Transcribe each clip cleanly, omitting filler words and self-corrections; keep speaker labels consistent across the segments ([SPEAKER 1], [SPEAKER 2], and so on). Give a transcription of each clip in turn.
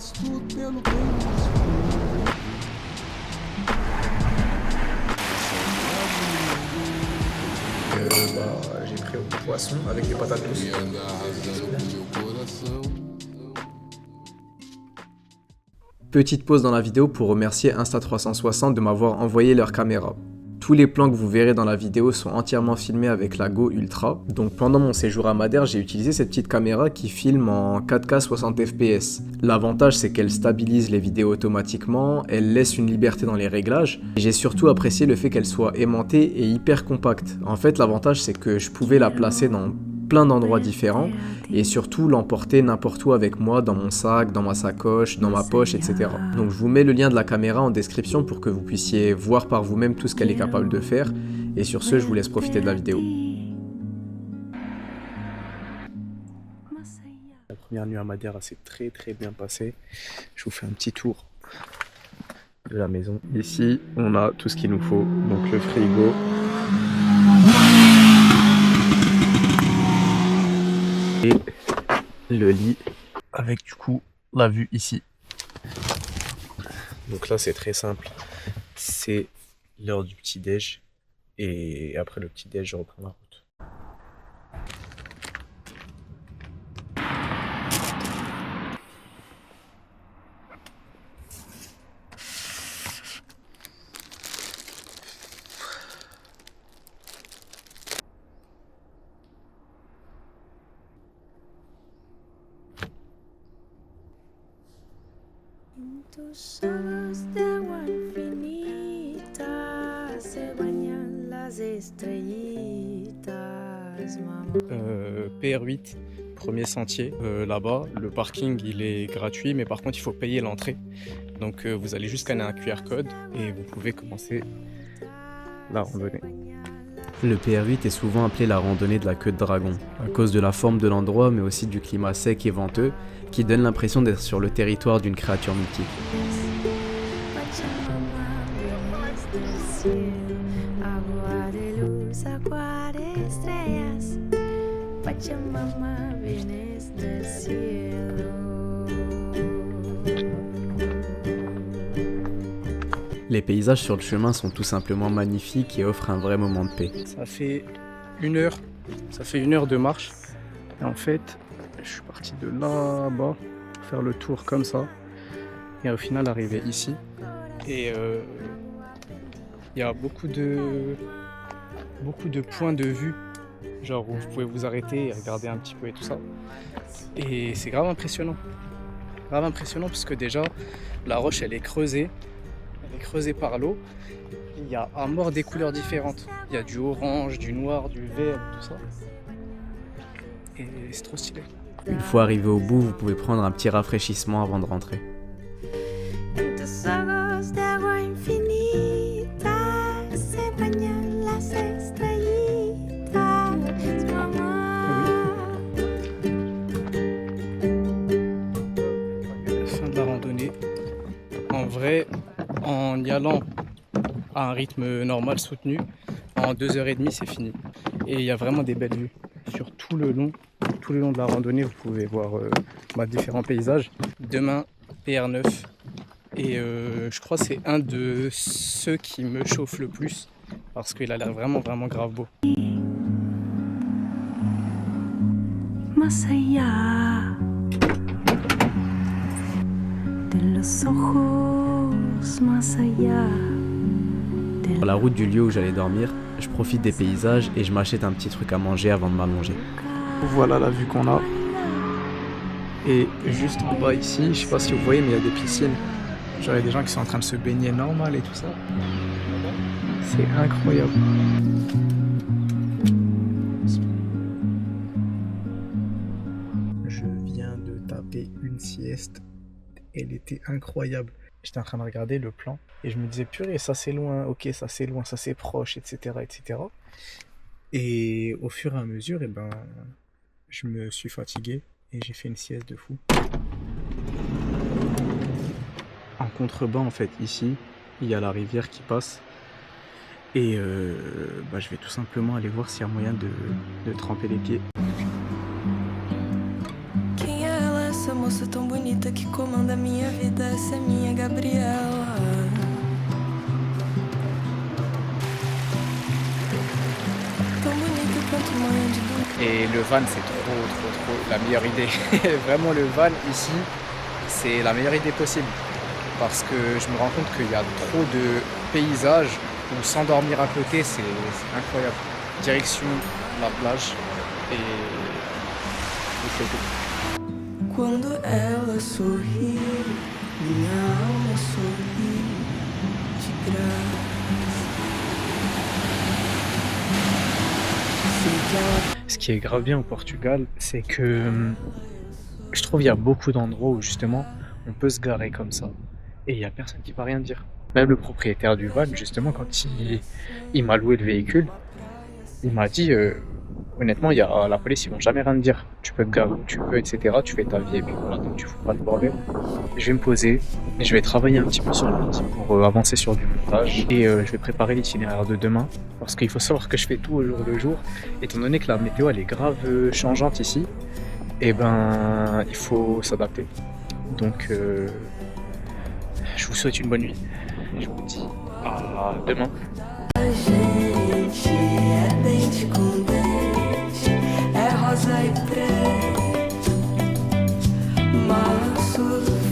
[SPEAKER 1] J'ai pris au poisson avec des patates douces. Petite pause dans la vidéo pour remercier Insta360 de m'avoir envoyé leur caméra. Tous les plans que vous verrez dans la vidéo sont entièrement filmés avec la Go Ultra. Donc pendant mon séjour à Madère, j'ai utilisé cette petite caméra qui filme en 4K 60 fps. L'avantage, c'est qu'elle stabilise les vidéos automatiquement, elle laisse une liberté dans les réglages. Et j'ai surtout apprécié le fait qu'elle soit aimantée et hyper compacte. En fait, l'avantage, c'est que je pouvais la placer dans plein d'endroits différents et surtout l'emporter n'importe où avec moi, dans mon sac, dans ma sacoche, dans ma poche, etc. Donc je vous mets le lien de la caméra en description pour que vous puissiez voir par vous-même tout ce qu'elle est capable de faire. Et sur ce, je vous laisse profiter de la vidéo. La première nuit à Madère s'est très bien passée. Je vous fais un petit tour de la maison. Ici, on a tout ce qu'il nous faut. Donc le frigo. Et le lit avec du coup la vue ici. Donc là c'est très simple, c'est l'heure du petit déj et après le petit déj je reprends la route.
[SPEAKER 2] Tus ojos de agua infinita se bañan las estrellitas, mamá.
[SPEAKER 1] PR8, premier sentier. Là-bas, le parking il est gratuit, mais par contre il faut payer l'entrée. Donc vous allez juste scanner un QR code et vous pouvez commencer la randonnée. Le PR8 est souvent appelé la randonnée de la queue de dragon, à cause de la forme de l'endroit, mais aussi du climat sec et venteux, qui donne l'impression d'être sur le territoire d'une créature mythique. Les paysages sur le chemin sont tout simplement magnifiques et offrent un vrai moment de paix. Ça fait une heure de marche. Et en fait, je suis parti de là-bas, faire le tour comme ça. Et au final, arriver ici. Et il y a beaucoup de points de vue. Genre où vous pouvez vous arrêter et regarder un petit peu et tout ça. Et c'est grave impressionnant. Grave impressionnant parce que déjà, la roche, elle est creusée. Creusé par l'eau, il y a à mort des couleurs différentes. Il y a du orange, du noir, du vert, tout ça. Et c'est trop stylé. Une fois arrivé au bout, vous pouvez prendre un petit rafraîchissement avant de rentrer. Fin de la randonnée. En vrai, en y allant à un rythme normal soutenu, en 2h30 c'est fini. Et il y a vraiment des belles vues sur tout le long de la randonnée. Vous pouvez voir différents paysages. Demain, PR9. Et je crois que c'est un de ceux qui me chauffe le plus parce qu'il a l'air vraiment grave beau.
[SPEAKER 2] Más allá de los ojos, más allá.
[SPEAKER 1] Sur la route du lieu où j'allais dormir, je profite des paysages et je m'achète un petit truc à manger avant de m'allonger. Voilà la vue qu'on a. Et juste en bas ici, je sais pas si vous voyez, mais il y a des piscines. Genre il y a des gens qui sont en train de se baigner normal et tout ça. C'est incroyable. Je viens de taper une sieste. Elle était incroyable. J'étais en train de regarder le plan et je me disais purée, ça c'est loin, ok, ça c'est loin, ça c'est proche, etc. Et au fur et à mesure, je me suis fatigué et j'ai fait une sieste de fou. En contrebas, en fait, ici, il y a la rivière qui passe et je vais tout simplement aller voir s'il y a moyen de tremper les pieds.
[SPEAKER 2] moça tão bonita que comanda minha vida, essa é minha Gabriela. Tão bonita quanto manhã de domingo.
[SPEAKER 1] Et le van, c'est trop la meilleure idée. Vraiment, le van ici, c'est la meilleure idée possible. Parce que je me rends compte qu'il y a trop de paysages où s'endormir à côté, c'est incroyable. Direction la plage et c'est tout.
[SPEAKER 2] Quando ela sorri, minha alma sorri de graça.
[SPEAKER 1] Ce qui est grave bien au Portugal, c'est que je trouve qu'il y a beaucoup d'endroits où justement on peut se garer comme ça et il n'y a personne qui va rien dire. Même le propriétaire du van, justement, quand il m'a loué le véhicule, il m'a dit honnêtement, la police, ils vont jamais rien te dire. Tu peux te garer où tu veux, etc. Tu fais ta vie et puis voilà, donc tu fous pas de bordel. Je vais me poser et je vais travailler un petit peu sur l'outil pour avancer sur du montage et je vais préparer l'itinéraire de demain parce qu'il faut savoir que je fais tout au jour le jour. Étant donné que la météo elle est grave changeante ici, et ben il faut s'adapter. Donc je vous souhaite une bonne nuit. Je vous dis à demain.
[SPEAKER 2] A gente é dente com dente, é rosa e preto, março,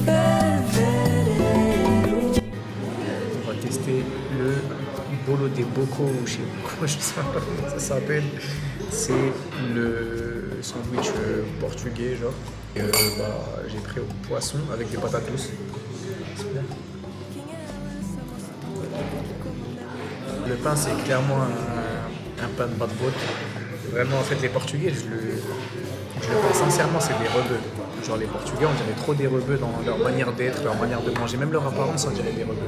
[SPEAKER 2] fevereiro.
[SPEAKER 1] On va tester le bolo de boco, ou je sais pas comment ça s'appelle. C'est le sandwich portugais, genre. J'ai pris au poisson avec des patates douces. C'est bien. Le pain, c'est clairement un pain de bas de botte. Vraiment, en fait, les Portugais, je le pense sincèrement, c'est des rebeux. Genre, les Portugais, on dirait trop des rebeux dans leur manière d'être, leur manière de manger. Même leur apparence, on dirait des rebeux.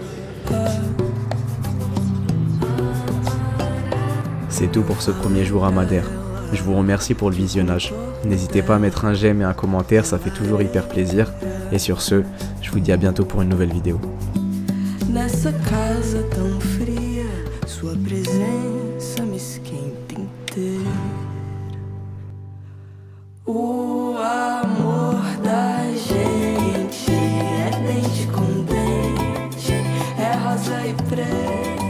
[SPEAKER 1] C'est tout pour ce premier jour à Madère. Je vous remercie pour le visionnage. N'hésitez pas à mettre un j'aime et un commentaire, ça fait toujours hyper plaisir. Et sur ce, je vous dis à bientôt pour une nouvelle vidéo.
[SPEAKER 2] Nessa casa tão fria, sua presença me esquenta inteira. O amor da gente é dente com dente, é rosa e preto.